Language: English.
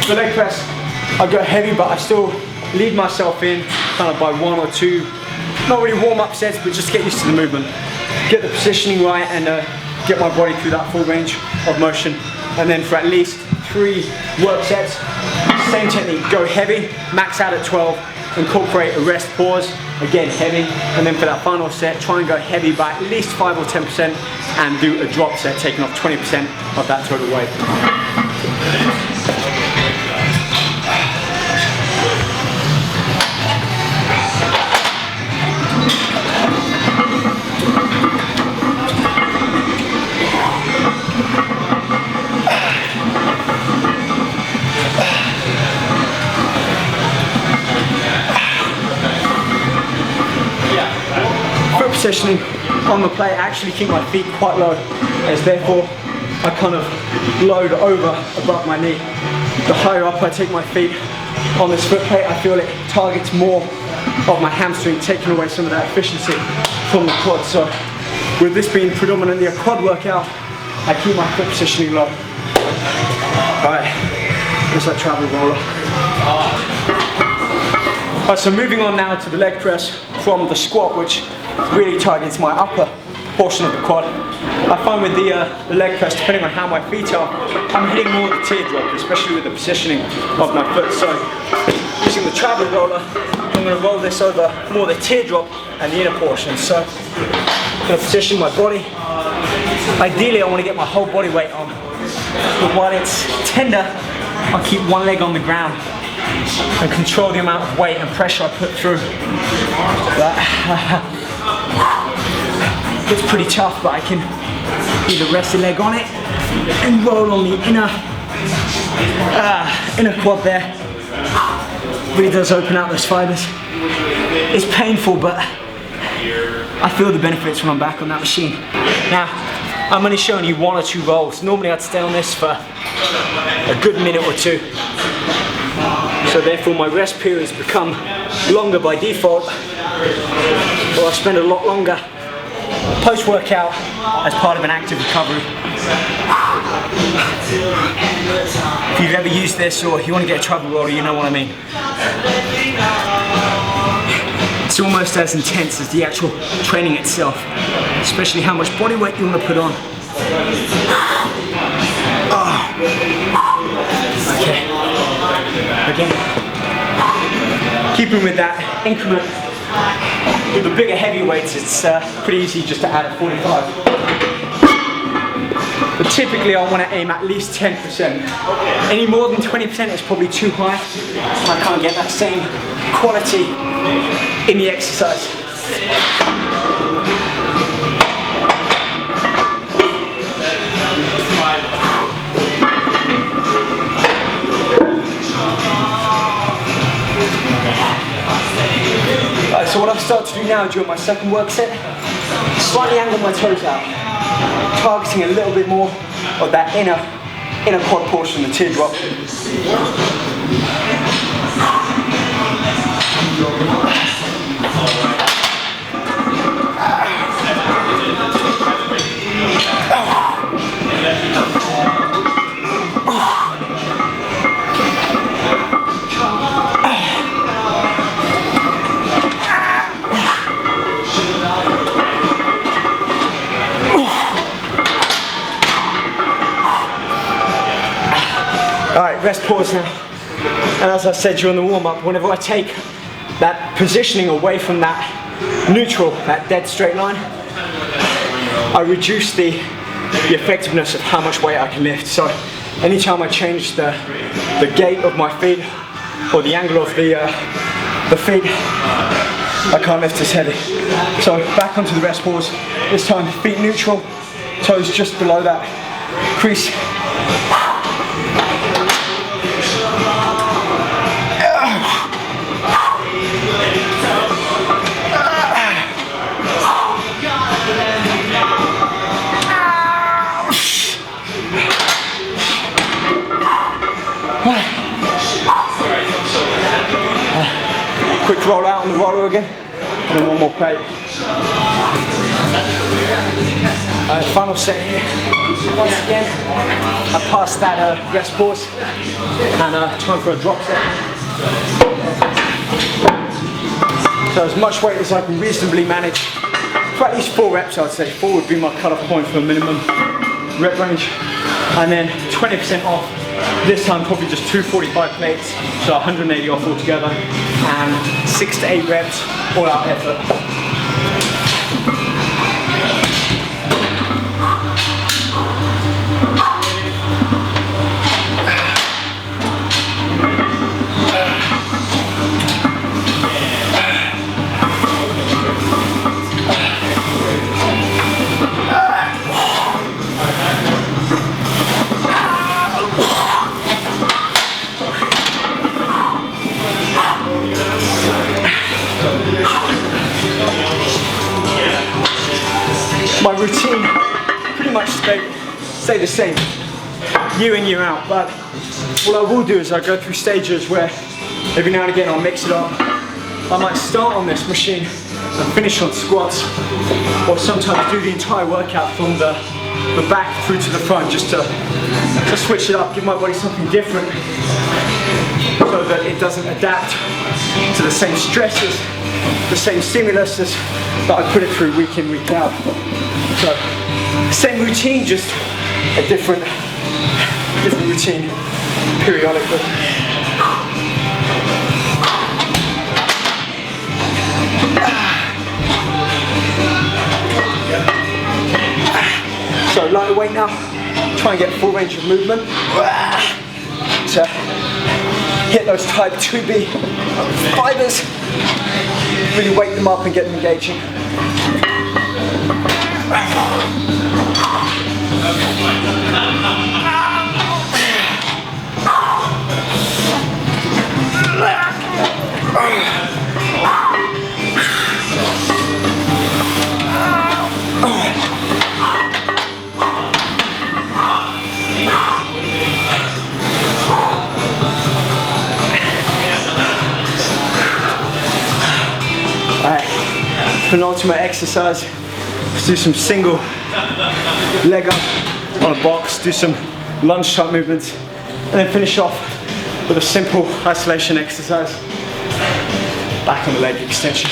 The leg press, I go heavy, but I still lead myself in kind of by 1 or 2, not really warm-up sets, but just get used to the movement. Get the positioning right and get my body through that full range of motion. And then for at least 3 work sets, same technique, go heavy, max out at 12, incorporate a rest pause, again heavy, and then for that final set, try and go heavy by at least 5 or 10% and do a drop set, taking off 20% of that total weight. Positioning on the plate, I actually keep my feet quite low, as therefore I kind of load over above my knee. The higher up I take my feet on this foot plate, I feel it targets more of my hamstring, taking away some of that efficiency from the quad. So with this being predominantly a quad workout, I keep my foot positioning low. Alright, just that travel roller. Alright, so moving on now to the leg press from the squat, which really targets my upper portion of the quad. I find with the leg press, depending on how my feet are, I'm hitting more of the teardrop, especially with the positioning of my foot. So using the travel roller, I'm going to roll this over more the teardrop and the inner portion. So I'm going to position my body. Ideally I want to get my whole body weight on, but while it's tender, I'll keep one leg on the ground and control the amount of weight and pressure I put through. It's pretty tough, but I can either rest the leg on it and roll on the inner quad there. Really does open out those fibers. It's painful, but I feel the benefits when I'm back on that machine. Now, I'm only showing you 1 or 2 rolls. Normally I'd stay on this for a good minute or 2. So therefore my rest periods become longer by default, or I spend a lot longer post-workout as part of an active recovery. If you've ever used this or you want to get a travel roller, you know what I mean. It's almost as intense as the actual training itself, especially how much body weight you want to put on. Okay. Again, keeping with that increment, with the bigger heavy weights, it's pretty easy just to add a 45. But typically I want to aim at least 10%. Any more than 20% is probably too high. I can't get that same quality in the exercise. So what I've started to do now during my second work set, slightly angle my toes out, targeting a little bit more of that inner quad portion, the teardrop. Alright, rest pause now. And as I said during the warm-up, whenever I take that positioning away from that neutral, that dead straight line, I reduce the effectiveness of how much weight I can lift. So anytime I change the gait of my feet or the angle of the feet, I can't lift as heavy. So back onto the rest pause. This time feet neutral, toes just below that crease. Quick roll out on the roller again, and then one more plate. Final set here. Once again, I passed that rest pause and time for a drop set. So as much weight as I can reasonably manage for at least 4 reps, I'd say 4 would be my cut-off point for a minimum rep range, and then 20% off. This time probably just 245 plates, so 180 off altogether, and 6 to 8 reps, all out effort. My routine pretty much stay the same year in, year out, but what I will do is I go through stages where every now and again I'll mix it up. I might start on this machine and finish on squats, or sometimes do the entire workout from the back through to the front, just to switch it up, give my body something different so that it doesn't adapt to the same stresses, the same stimuluses that I put it through week in, week out. So, same routine, just a different routine periodically. So lighter weight now, try and get full range of movement. So hit those type 2B fibers, really wake them up and get them engaging. Penultimate exercise. Let's do some single leg up on a box, do some lunge type movements, and then finish off with a simple isolation exercise. Back on the leg extension.